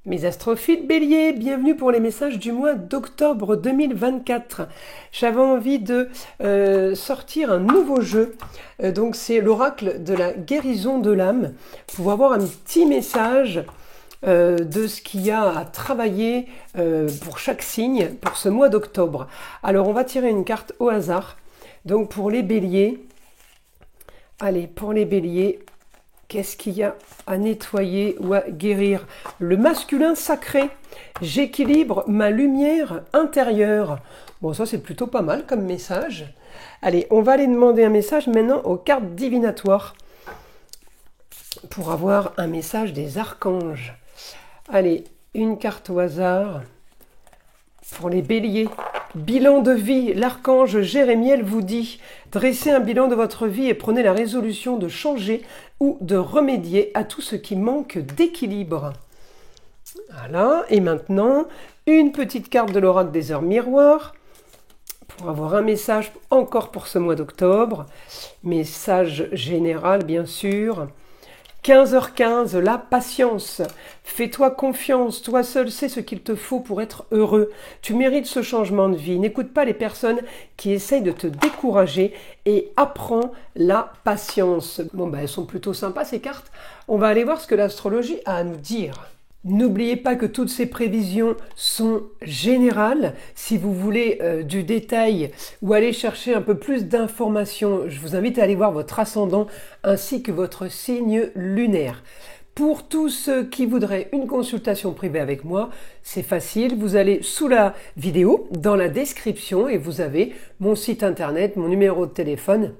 Mes astrophiles béliers, bienvenue pour les messages du mois d'octobre 2024. J'avais envie de sortir un nouveau jeu, donc c'est l'oracle de la guérison de l'âme, pour avoir un petit message de ce qu'il y a à travailler pour chaque signe pour ce mois d'octobre. Alors on va tirer une carte au hasard, donc pour les béliers, allez pour les béliers, qu'est-ce qu'il y a à nettoyer ou à guérir? Le masculin sacré. J'équilibre ma lumière intérieure. Bon, ça c'est plutôt pas mal comme message. Allez, on va aller demander un message maintenant aux cartes divinatoires pour avoir un message des archanges. Allez, une carte au hasard pour les béliers. Bilan de vie, l'archange Jérémiel vous dit « Dressez un bilan de votre vie et prenez la résolution de changer ou de remédier à tout ce qui manque d'équilibre. » Voilà, et maintenant, une petite carte de l'oracle des heures miroirs pour avoir un message encore pour ce mois d'octobre. Message général, bien sûr. 15h15, la patience. Fais-toi confiance, toi seul sais ce qu'il te faut pour être heureux. Tu mérites ce changement de vie. N'écoute pas les personnes qui essayent de te décourager et apprends la patience. Bon, ben, elles sont plutôt sympas ces cartes. On va aller voir ce que l'astrologie a à nous dire. N'oubliez pas que toutes ces prévisions sont générales. Si vous voulez du détail ou aller chercher un peu plus d'informations, je vous invite à aller voir votre ascendant ainsi que votre signe lunaire. Pour tous ceux qui voudraient une consultation privée avec moi, c'est facile. Vous allez sous la vidéo, dans la description, et vous avez mon site internet, mon numéro de téléphone,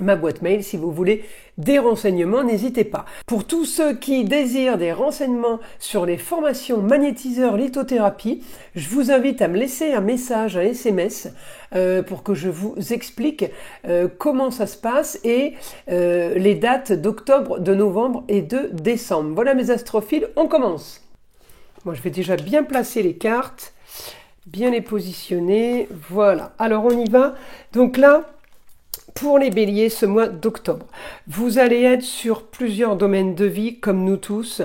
ma boîte mail. Si vous voulez des renseignements, n'hésitez pas. Pour tous ceux qui désirent des renseignements sur les formations magnétiseurs lithothérapie, je vous invite à me laisser un message, un SMS, pour que je vous explique comment ça se passe et les dates d'octobre, de novembre et de décembre. Voilà mes astrophiles, on commence. Moi, je vais déjà bien placer les cartes, bien les positionner. Voilà, alors on y va. Donc là, pour les béliers, ce mois d'octobre, vous allez être sur plusieurs domaines de vie, comme nous tous.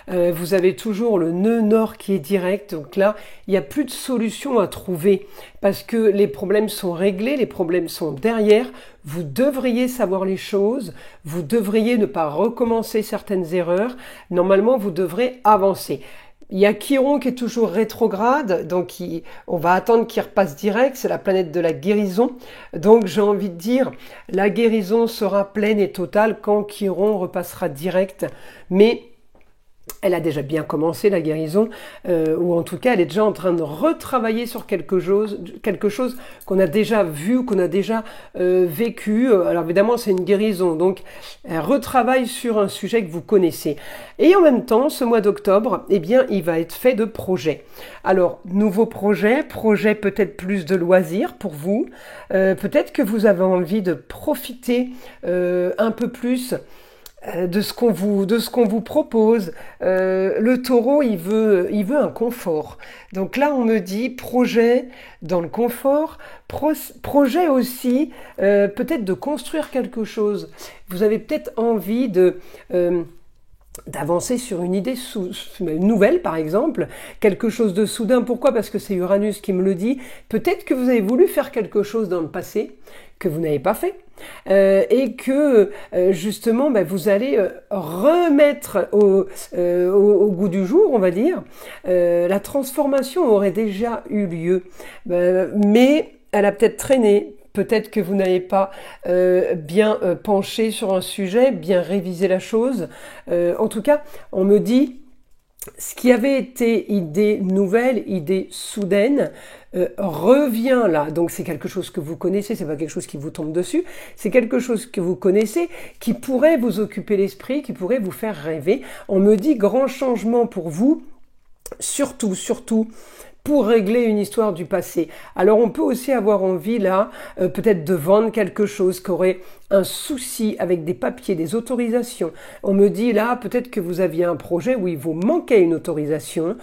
Vous avez toujours le nœud nord qui est direct. Donc là, il n'y a plus de solution à trouver parce que les problèmes sont réglés, les problèmes sont derrière. Vous devriez savoir les choses. Vous devriez ne pas recommencer certaines erreurs. Normalement, vous devrez avancer. Il y a Chiron qui est toujours rétrograde, donc on va attendre qu'il repasse direct, c'est la planète de la guérison. Donc j'ai envie de dire, la guérison sera pleine et totale quand Chiron repassera direct, mais elle a déjà bien commencé la guérison, ou en tout cas elle est déjà en train de retravailler sur quelque chose qu'on a déjà vu, qu'on a déjà vécu. Alors évidemment c'est une guérison, donc elle retravaille sur un sujet que vous connaissez. Et en même temps, ce mois d'octobre, eh bien il va être fait de projets. Alors nouveau projet peut-être plus de loisirs pour vous, peut-être que vous avez envie de profiter un peu plus de ce qu'on vous propose. Le taureau, il veut un confort. Donc là, on me dit projet dans le confort, projet aussi, peut-être de construire quelque chose. Vous avez peut-être envie d'avancer sur une idée nouvelle, par exemple, quelque chose de soudain. Pourquoi? Parce que c'est Uranus qui me le dit. Peut-être que vous avez voulu faire quelque chose dans le passé que vous n'avez pas fait, et que justement vous allez remettre au goût du jour, on va dire. La transformation aurait déjà eu lieu, mais elle a peut-être traîné. Peut-être que vous n'avez pas bien penché sur un sujet, bien révisé la chose. En tout cas, on me dit, ce qui avait été idée nouvelle, idée soudaine, revient là. Donc c'est quelque chose que vous connaissez, c'est pas quelque chose qui vous tombe dessus, c'est quelque chose que vous connaissez, qui pourrait vous occuper l'esprit, qui pourrait vous faire rêver. On me dit grand changement pour vous, surtout, pour régler une histoire du passé. Alors on peut aussi avoir envie là, peut-être de vendre quelque chose qui aurait un souci avec des papiers, des autorisations. On me dit là, peut-être que vous aviez un projet où il vous manquait une autorisation.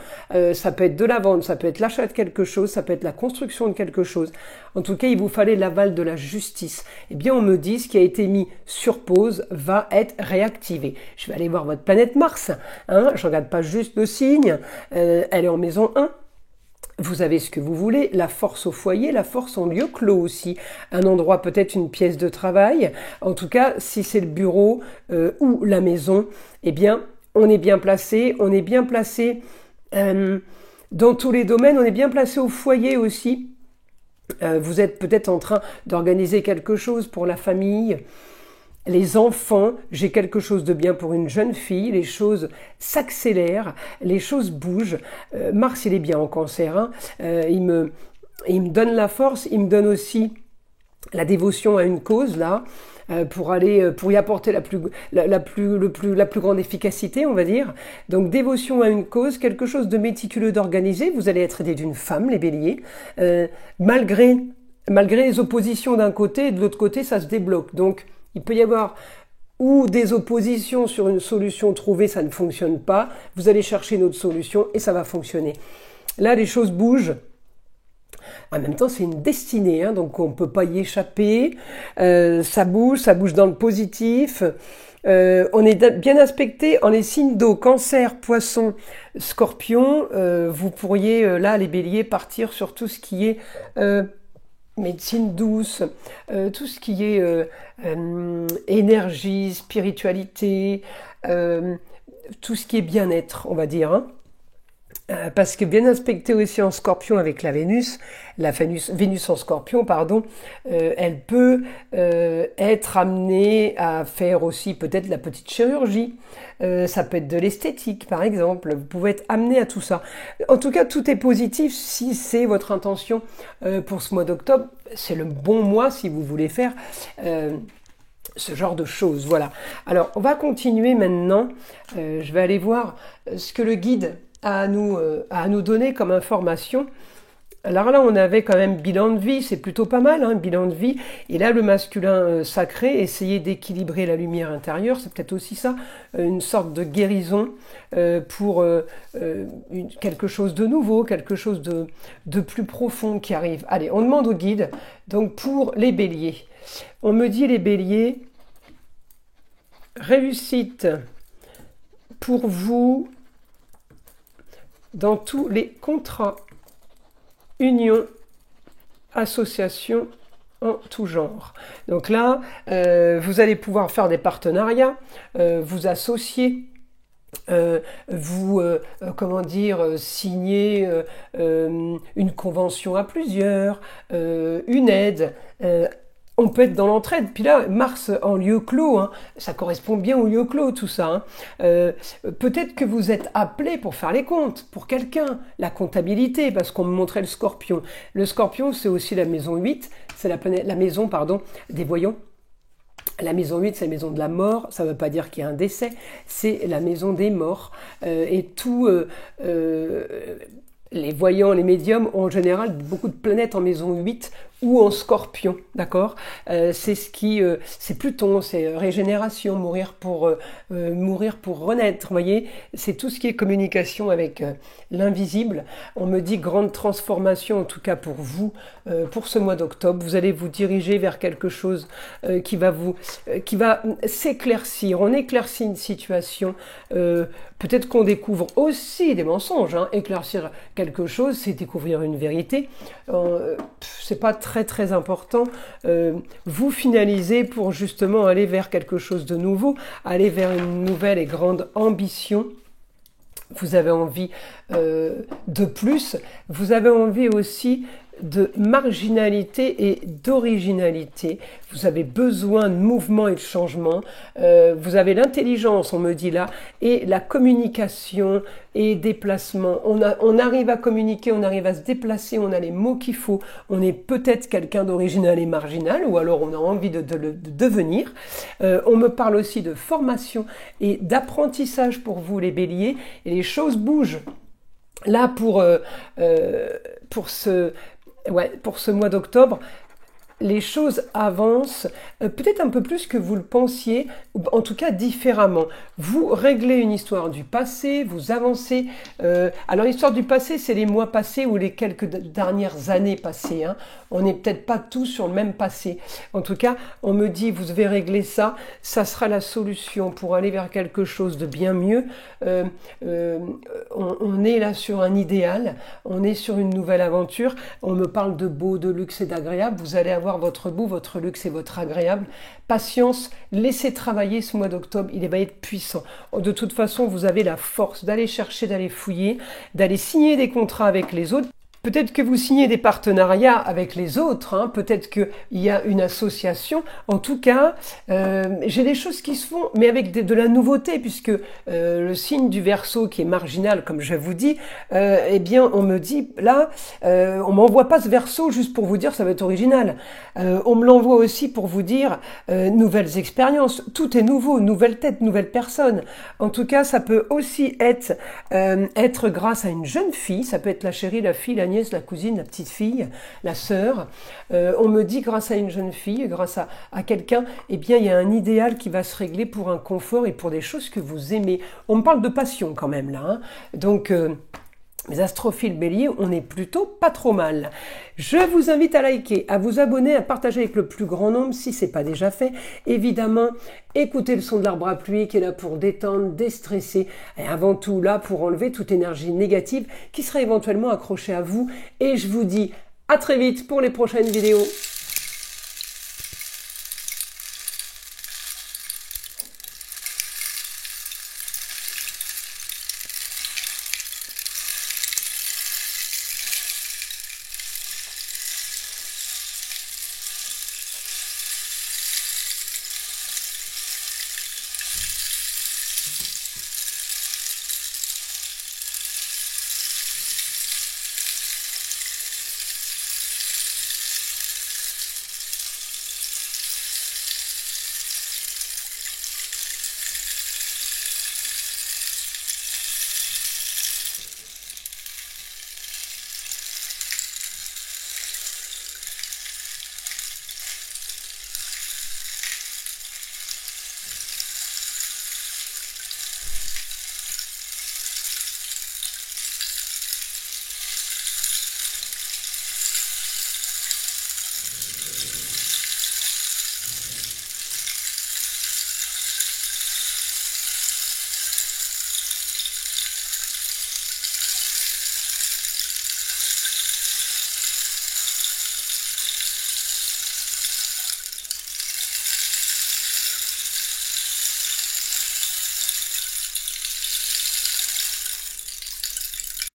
Ça peut être de la vente, ça peut être l'achat de quelque chose, ça peut être la construction de quelque chose. En tout cas, il vous fallait l'aval de la justice. Eh bien, on me dit ce qui a été mis sur pause va être réactivé. Je vais aller voir votre planète Mars. Hein, je regarde pas juste le signe. Elle est en maison 1. Vous avez ce que vous voulez, la force au foyer, la force en lieu clos aussi, un endroit peut-être une pièce de travail. En tout cas, si c'est le bureau ou la maison, eh bien, on est bien placé. On est bien placé dans tous les domaines. On est bien placé au foyer aussi. Vous êtes peut-être en train d'organiser quelque chose pour la famille. Les enfants, j'ai quelque chose de bien pour une jeune fille, les choses s'accélèrent, les choses bougent. Mars, il est bien en Cancer, hein. Il me donne la force, il me donne aussi la dévotion à une cause, là, pour y apporter la plus grande efficacité, on va dire. Donc, dévotion à une cause, quelque chose de méticuleux, d'organisé. Vous allez être aidé d'une femme, les béliers, malgré les oppositions d'un côté, et de l'autre côté, ça se débloque. Donc, il peut y avoir ou des oppositions sur une solution trouvée, ça ne fonctionne pas. Vous allez chercher une autre solution et ça va fonctionner. Là, les choses bougent. En même temps, c'est une destinée, hein, donc on ne peut pas y échapper. Ça bouge dans le positif. On est bien aspecté en les signes d'eau, Cancer, Poisson, Scorpion. Vous pourriez, là, les béliers, partir sur tout ce qui est médecine douce, tout ce qui est énergie, spiritualité, tout ce qui est bien-être, on va dire. Hein. Parce que bien aspectée aussi en Scorpion avec la Vénus en Scorpion, pardon, elle peut être amenée à faire aussi peut-être la petite chirurgie. Ça peut être de l'esthétique, par exemple. Vous pouvez être amené à tout ça. En tout cas, tout est positif si c'est votre intention pour ce mois d'octobre. C'est le bon mois si vous voulez faire ce genre de choses. Voilà. Alors, on va continuer maintenant. Je vais aller voir ce que le guide a à nous donner comme information. Alors là, on avait quand même bilan de vie, c'est plutôt pas mal, hein, bilan de vie. Et là, le masculin sacré, essayer d'équilibrer la lumière intérieure, c'est peut-être aussi ça, une sorte de guérison pour quelque chose de nouveau, quelque chose de plus profond qui arrive. Allez, on demande au guide, donc pour les béliers. On me dit les béliers, réussite pour vous dans tous les contrats, unions, associations en tout genre. Donc là, vous allez pouvoir faire des partenariats, vous associer, signer une convention à plusieurs, une aide. On peut être dans l'entraide. Puis là, Mars en lieu clos, hein, ça correspond bien au lieu clos, tout ça. Hein. Peut-être que vous êtes appelé pour faire les comptes, pour quelqu'un, la comptabilité, parce qu'on me montrait le Scorpion. Le Scorpion, c'est aussi la maison 8, c'est la maison des voyants. La maison 8, c'est la maison de la mort, ça ne veut pas dire qu'il y a un décès, c'est la maison des morts. Et tout... les voyants, les médiums ont en général beaucoup de planètes en maison 8 ou en Scorpion, d'accord. C'est Pluton, c'est régénération, mourir pour renaître, vous voyez. C'est tout ce qui est communication avec l'invisible. On me dit grande transformation, en tout cas pour vous, pour ce mois d'octobre. Vous allez vous diriger vers quelque chose qui va s'éclaircir. On éclaircit une situation. Peut-être qu'on découvre aussi des mensonges. Hein. Éclaircir quelque chose, c'est découvrir une vérité. C'est pas très très important. Vous finalisez pour justement aller vers quelque chose de nouveau, aller vers une nouvelle et grande ambition. Vous avez envie de plus. Vous avez envie aussi de marginalité et d'originalité. Vous avez besoin de mouvement et de changement. Vous avez l'intelligence, on me dit là, et la communication et déplacement. On arrive à communiquer, on arrive à se déplacer, on a les mots qu'il faut. On est peut-être quelqu'un d'original et marginal, ou alors on a envie de le devenir. On me parle aussi de formation et d'apprentissage pour vous, les béliers, et les choses bougent. là, pour ce mois d'octobre, les choses avancent peut-être un peu plus que vous le pensiez, ou en tout cas différemment. Vous réglez une histoire du passé, vous avancez. Alors l'histoire du passé, c'est les mois passés ou les quelques dernières années passées. Hein. On n'est peut-être pas tous sur le même passé. En tout cas, on me dit, vous devez régler ça, ça sera la solution pour aller vers quelque chose de bien mieux. On est là sur un idéal, on est sur une nouvelle aventure. On me parle de beau, de luxe et d'agréable. Vous allez avoir votre beau, votre luxe et votre agréable. Patience, laissez travailler ce mois d'octobre, il va être puissant. De toute façon, vous avez la force d'aller chercher, d'aller fouiller, d'aller signer des contrats avec les autres. Peut-être que vous signez des partenariats avec les autres, hein, peut-être qu'il y a une association. En tout cas, j'ai des choses qui se font, mais avec de la nouveauté, puisque le signe du Verseau, qui est marginal, comme je vous dis, eh bien, on me dit, là, on m'envoie pas ce Verseau juste pour vous dire ça va être original. On me l'envoie aussi pour vous dire nouvelles expériences. Tout est nouveau, nouvelle tête, nouvelle personne. En tout cas, ça peut aussi être grâce à une jeune fille, ça peut être la chérie, la fille, la nièce, la cousine, la petite fille, la sœur. On me dit grâce à une jeune fille, grâce à quelqu'un, eh bien il y a un idéal qui va se régler pour un confort et pour des choses que vous aimez. On me parle de passion quand même là. Hein. Donc les astrophiles bélier, on est plutôt pas trop mal. Je vous invite à liker, à vous abonner, à partager avec le plus grand nombre si ce n'est pas déjà fait. Évidemment, écoutez le son de l'arbre à pluie qui est là pour détendre, déstresser et avant tout là pour enlever toute énergie négative qui serait éventuellement accrochée à vous. Et je vous dis à très vite pour les prochaines vidéos.